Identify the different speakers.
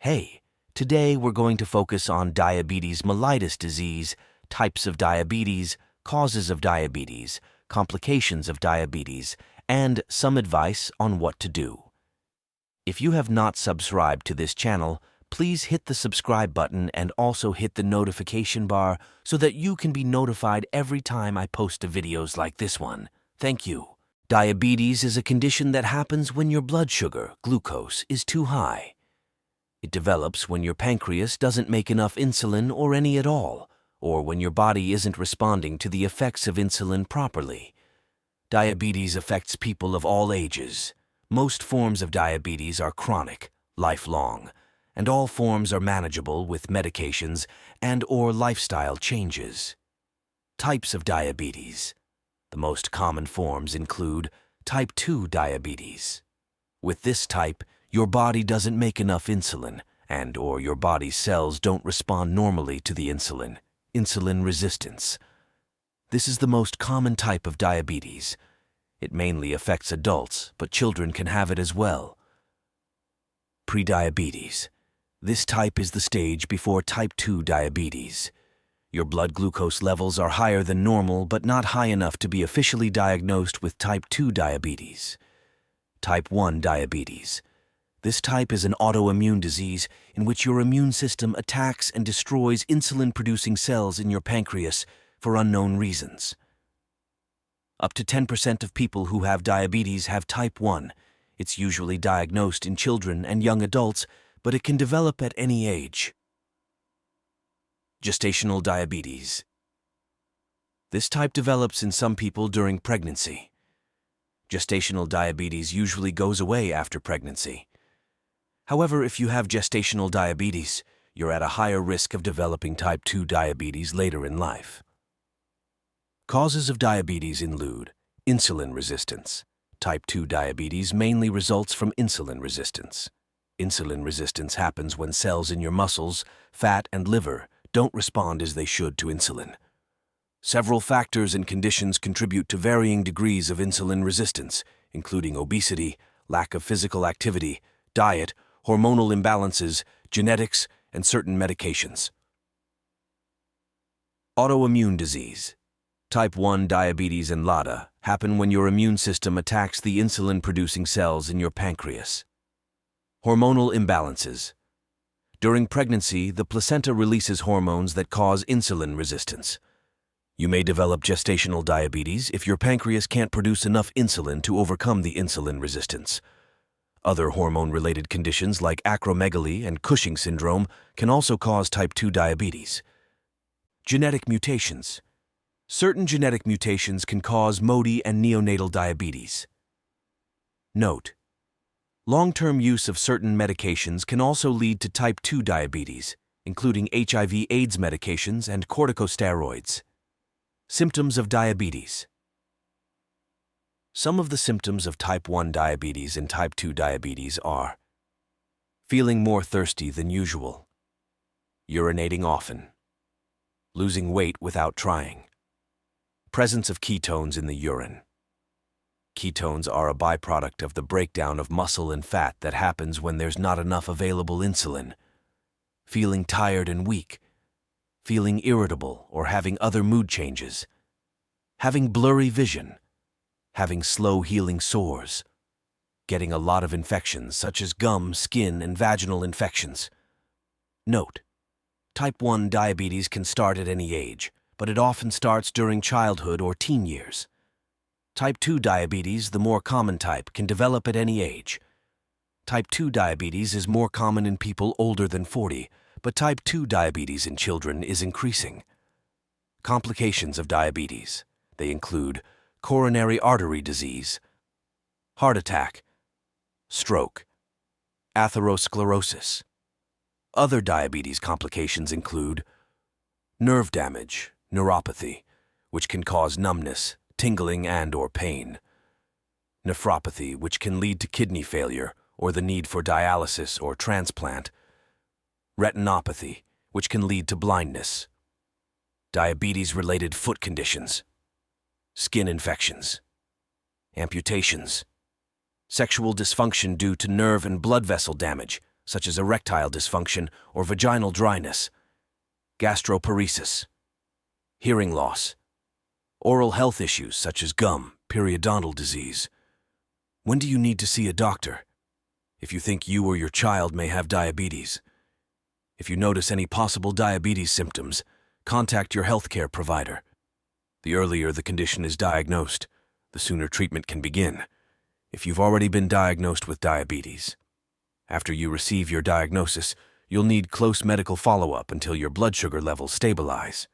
Speaker 1: Hey, today we're going to focus on diabetes mellitus disease, types of diabetes, causes of diabetes, complications of diabetes, and some advice on what to do. If you have not subscribed to this channel, please hit the subscribe button and also hit the notification bar so that you can be notified every time I post videos like this one. Thank you. Diabetes is a condition that happens when your blood sugar, glucose, is too high. It develops when your pancreas doesn't make enough insulin or any at all, or when your body isn't responding to the effects of insulin properly. Diabetes affects people of all ages. Most forms of diabetes are chronic, lifelong, and all forms are manageable with medications and/or lifestyle changes. Types of diabetes. The most common forms include type 2 diabetes. With this type, your body doesn't make enough insulin and/or your body's cells don't respond normally to the insulin, insulin resistance. This is the most common type of diabetes. It mainly affects adults, but children can have it as well. Prediabetes. This type is the stage before type 2 diabetes. Your blood glucose levels are higher than normal, but not high enough to be officially diagnosed with type 2 diabetes. Type 1 diabetes. This type is an autoimmune disease in which your immune system attacks and destroys insulin-producing cells in your pancreas for unknown reasons. Up to 10% of people who have diabetes have type 1. It's usually diagnosed in children and young adults, but it can develop at any age. Gestational diabetes. This type develops in some people during pregnancy. Gestational diabetes usually goes away after pregnancy. However, if you have gestational diabetes, you're at a higher risk of developing type 2 diabetes later in life. Causes of diabetes include insulin resistance. Type 2 diabetes mainly results from insulin resistance. Insulin resistance happens when cells in your muscles, fat, and liver don't respond as they should to insulin. Several factors and conditions contribute to varying degrees of insulin resistance, including obesity, lack of physical activity, diet, hormonal imbalances, genetics, and certain medications. Autoimmune disease. Type 1 diabetes and LADA happen when your immune system attacks the insulin-producing cells in your pancreas. Hormonal imbalances. During pregnancy, the placenta releases hormones that cause insulin resistance. You may develop gestational diabetes if your pancreas can't produce enough insulin to overcome the insulin resistance. Other hormone-related conditions like acromegaly and Cushing syndrome can also cause type 2 diabetes. Genetic mutations. Certain genetic mutations can cause MODY and neonatal diabetes. Note: long-term use of certain medications can also lead to type 2 diabetes, including HIV/AIDS medications and corticosteroids. Symptoms of diabetes. Some of the symptoms of type 1 diabetes and type 2 diabetes are feeling more thirsty than usual, urinating often, losing weight without trying, presence of ketones in the urine. Ketones are a byproduct of the breakdown of muscle and fat that happens when there's not enough available insulin. Feeling tired and weak, feeling irritable or having other mood changes, having blurry vision, having slow-healing sores, getting a lot of infections such as gum, skin, and vaginal infections. Note: type 1 diabetes can start at any age, but it often starts during childhood or teen years. Type 2 diabetes, the more common type, can develop at any age. Type 2 diabetes is more common in people older than 40, but type 2 diabetes in children is increasing. Complications of diabetes. They include coronary artery disease, heart attack, stroke, atherosclerosis. Other diabetes complications include nerve damage, neuropathy, which can cause numbness, tingling, and/or pain. Nephropathy, which can lead to kidney failure or the need for dialysis or transplant. Retinopathy, which can lead to blindness. Diabetes-related foot conditions. Skin infections. Amputations. Sexual dysfunction due to nerve and blood vessel damage, such as erectile dysfunction or vaginal dryness, gastroparesis, hearing loss, oral health issues such as gum, periodontal disease. When do you need to see a doctor? If you think you or your child may have diabetes. If you notice any possible diabetes symptoms, contact your healthcare provider. The earlier the condition is diagnosed, the sooner treatment can begin. If you've already been diagnosed with diabetes, after you receive your diagnosis, you'll need close medical follow-up until your blood sugar levels stabilize.